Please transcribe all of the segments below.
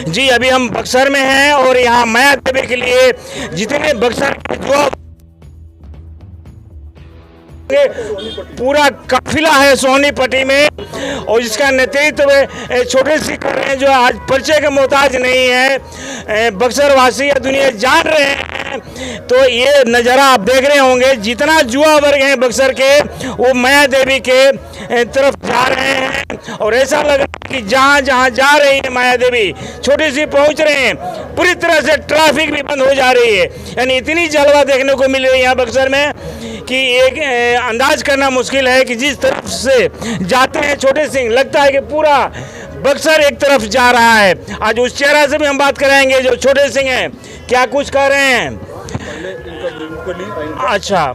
जी अभी हम बक्सर में हैं और यहाँ माया देवी के लिए जितने बक्सर के जो पूरा काफिला है सोनीपट्टी में और इसका नेतृत्व छोटे सिंह कर रहे हैं, जो आज परिचय के मोहताज नहीं है। बक्सर वासी या दुनिया जान रहे हैं। तो ये नज़ारा आप देख रहे होंगे, जितना जुआ वर्ग हैं बक्सर के वो माया देवी के तरफ जा रहे हैं और ऐसा लग रहा है कि जहाँ जहाँ जा रही है माया देवी छोटे सिंह पहुँच रहे हैं, पूरी तरह से ट्रैफिक भी बंद हो जा रही है। यानी इतनी जलवा देखने को मिल रही है यहाँ बक्सर में कि एक अंदाज करना मुश्किल है कि जिस तरफ से जाते हैं छोटे सिंह, लगता है कि पूरा बक्सर एक तरफ जा रहा है। आज उस चेहरा से भी हम बात कराएंगे जो छोटे सिंह हैं, क्या कुछ कह रहे हैं। अच्छा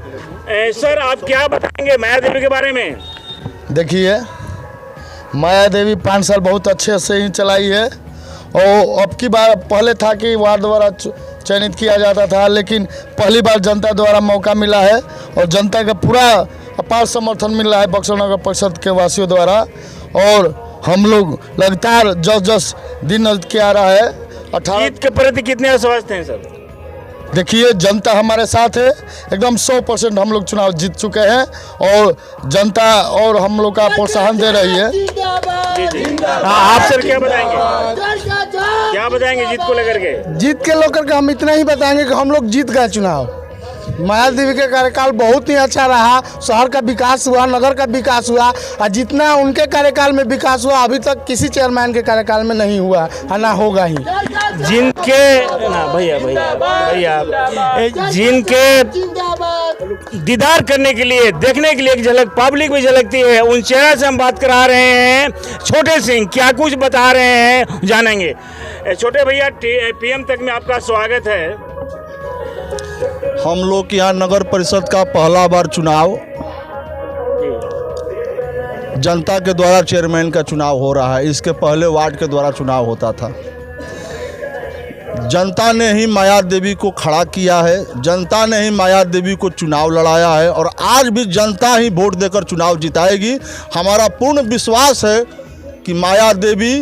सर, आप क्या बताएंगे माया देवी के बारे में। देखिए, माया देवी 5 साल बहुत अच्छे से ही चलाई है और अब की बार पहले था कि वार्ड द्वारा चयनित किया जाता था, लेकिन पहली बार जनता द्वारा मौका मिला है और जनता का पूरा अपार समर्थन मिल रहा है बक्सर नगर परिषद के वासियों द्वारा। और हम लोग लगातार जस दिन नजदीक के आ रहा है। 18 जीत के प्रति कितने आश्वस्त हैं सर। देखिए, जनता हमारे साथ है, एकदम 100% हम लोग चुनाव जीत चुके हैं और जनता और हम लोग का प्रोत्साहन दे रही है। आप सर क्या बताएंगे जीत को लेकर के। जीत के लेकर के हम इतना ही बताएंगे कि हम लोग जीत गए चुनाव। माया देवी का कार्यकाल बहुत ही अच्छा रहा, शहर का विकास हुआ, नगर का विकास हुआ और जितना उनके कार्यकाल में विकास हुआ अभी तक किसी चेयरमैन के कार्यकाल में नहीं हुआ और ना होगा ही। जिनके ना भैया जिनके दीदार करने के लिए, देखने के लिए एक झलक पब्लिक भी झलकती है, उन चेहरा से हम बात करा रहे हैं। छोटे सिंह क्या कुछ बता रहे हैं, जानेंगे। छोटे भैया, पीएम तक में आपका स्वागत है। हम लोग के यहाँ नगर परिषद का पहला बार चुनाव जनता के द्वारा चेयरमैन का चुनाव हो रहा है। इसके पहले वार्ड के द्वारा चुनाव होता था। जनता ने ही माया देवी को खड़ा किया है, जनता ने ही माया देवी को चुनाव लड़ाया है और आज भी जनता ही वोट देकर चुनाव जिताएगी। हमारा पूर्ण विश्वास है कि माया देवी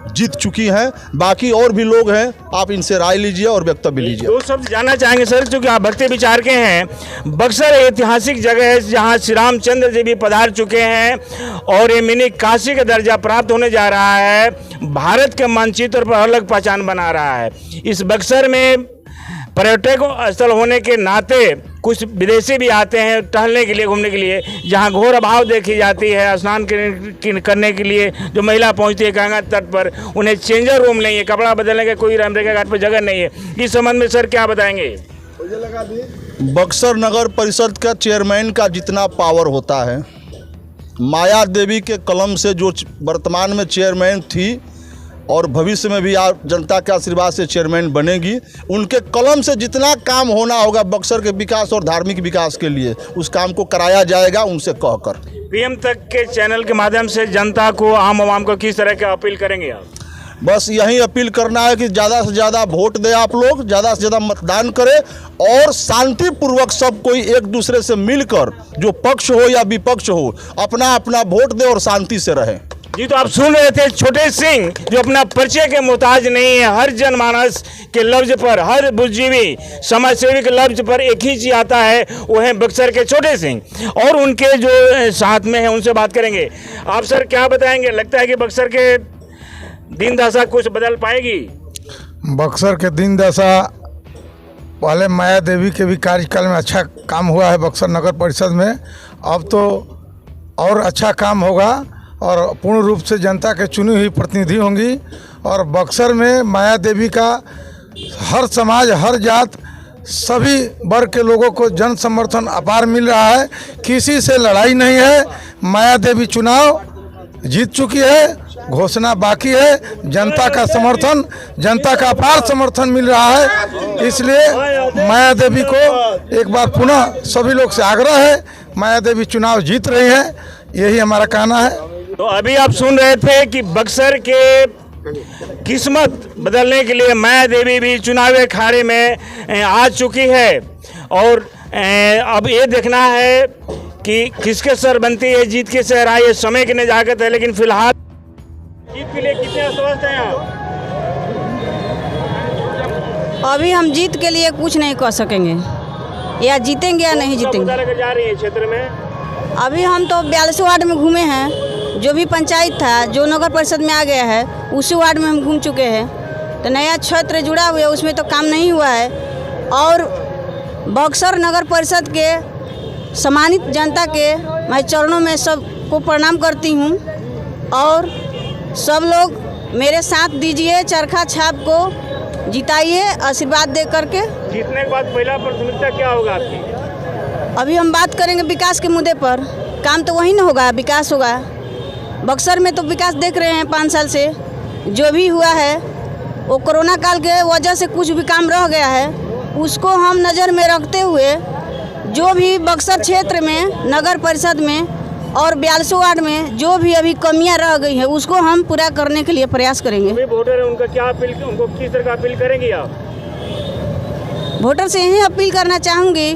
जीत चुकी हैं। बाकी और भी लोग हैं, आप इनसे राय लीजिए और वक्तव्य लीजिए। दो शब्द जानना चाहेंगे सर, क्योंकि आप भक्ति विचार के हैं। बक्सर ऐतिहासिक जगह है जहां श्री रामचंद्र जी भी पधार चुके हैं और ये मिनी काशी का दर्जा प्राप्त होने जा रहा है, भारत के मानचित्र पर अलग पहचान बना रहा है। इस बक्सर में पर्यटक स्थल होने के नाते कुछ विदेशी भी आते हैं टहलने के लिए, घूमने के लिए, जहां घोर अभाव देखी जाती है। स्नान करने के लिए जो महिला पहुंचती है गंगा तट पर, उन्हें चेंजर रूम नहीं है, कपड़ा बदलने का कोई रामरेखा घाट पर जगह नहीं है। इस संबंध में सर क्या बताएंगे। बक्सर नगर परिषद का चेयरमैन का जितना पावर होता है, माया देवी के कलम से जो वर्तमान में चेयरमैन थी और भविष्य में भी आप जनता के आशीर्वाद से चेयरमैन बनेगी, उनके कलम से जितना काम होना होगा बक्सर के विकास और धार्मिक विकास के लिए, उस काम को कराया जाएगा उनसे कहकर। पीएम तक के चैनल के माध्यम से जनता को, आम आवाम को किस तरह की अपील करेंगे आप। बस यही अपील करना है कि ज़्यादा से ज़्यादा वोट दें, आप लोग ज़्यादा से ज़्यादा मतदान करें और शांतिपूर्वक सब कोई एक दूसरे से मिलकर, जो पक्ष हो या विपक्ष हो, अपना अपना वोट दें और शांति से रहें। जी, तो आप सुन रहे थे छोटे सिंह, जो अपना परिचय के मोहताज नहीं है। हर जनमानस के लफ्ज पर, हर बुद्धिजीवी समाजसेवी के लफ्ज पर एक ही चीज आता है, वो है बक्सर के छोटे सिंह। और उनके जो साथ में हैं उनसे बात करेंगे। आप सर क्या बताएंगे, लगता है कि बक्सर के दिन दशा कुछ बदल पाएगी। बक्सर के दिन दशा, पहले माया देवी के भी कार्यकाल में अच्छा काम हुआ है बक्सर नगर परिषद में, अब तो और अच्छा काम होगा और पूर्ण रूप से जनता के चुनी हुई प्रतिनिधि होंगी। और बक्सर में माया देवी का हर समाज, हर जात, सभी वर्ग के लोगों को जन समर्थन अपार मिल रहा है। किसी से लड़ाई नहीं है। माया देवी चुनाव जीत चुकी है, घोषणा बाकी है। जनता का समर्थन, जनता का अपार समर्थन मिल रहा है। इसलिए माया देवी को एक बार पुनः सभी लोग से आग्रह है, माया देवी चुनाव जीत रही है, यही हमारा कहना है। तो अभी आप सुन रहे थे कि बक्सर के किस्मत बदलने के लिए माया देवी भी चुनावी अखाड़े में आ चुकी है और अब ये देखना है कि किसके सर बनती है, जीत के सर आए, समय की नजाकत है। लेकिन फिलहाल जीत के लिए कितने आश्वस्त हैं आप। अभी हम जीत के लिए कुछ नहीं कर सकेंगे, या जीतेंगे या नहीं जीतेंगे। पता लेकर जा रही है क्षेत्र में? अभी हम तो 42 वार्ड में घूमे हैं, जो भी पंचायत था, जो नगर परिषद में आ गया है, उसी वार्ड में हम घूम चुके हैं। तो नया क्षेत्र जुड़ा हुआ है, उसमें तो काम नहीं हुआ है। और बक्सर नगर परिषद के सम्मानित जनता के मैं चरणों में सबको प्रणाम करती हूँ, और सब लोग मेरे साथ दीजिए, चरखा छाप को जिताइए आशीर्वाद दे करके। जीतने के बाद पहला प्राथमिकता क्या होगा आपकी? अभी हम बात करेंगे विकास के मुद्दे पर। काम तो वही ना होगा, विकास होगा। बक्सर में तो विकास देख रहे हैं 5 साल से जो भी हुआ है, वो कोरोना काल के वजह से कुछ भी काम रह गया है, उसको हम नज़र में रखते हुए जो भी बक्सर क्षेत्र में नगर परिषद में और 42 वार्ड में जो भी अभी कमियां रह गई हैं, उसको हम पूरा करने के लिए प्रयास करेंगे। अभी वोटर है, उनका क्या अपील, उनको किस तरह का अपील करेंगी आप? वोटर से यही अपील करना चाहूँगी,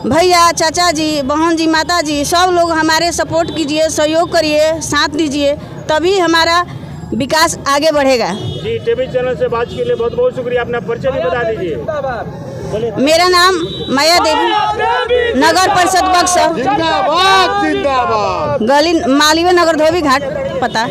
भैया, चाचा जी, बहन जी, माता जी, सब लोग हमारे सपोर्ट कीजिए, सहयोग करिए, साथ दीजिए, तभी हमारा विकास आगे बढ़ेगा। जी, टीवी चैनल से बात के लिए बहुत बहुत शुक्रिया। अपना परिचय भी बता दीजिए। मेरा नाम माया देवी, नगर परिषद बक्सर, जिंदाबाद जिंदाबाद। गली मालवीय नगर धोबी घाट पता।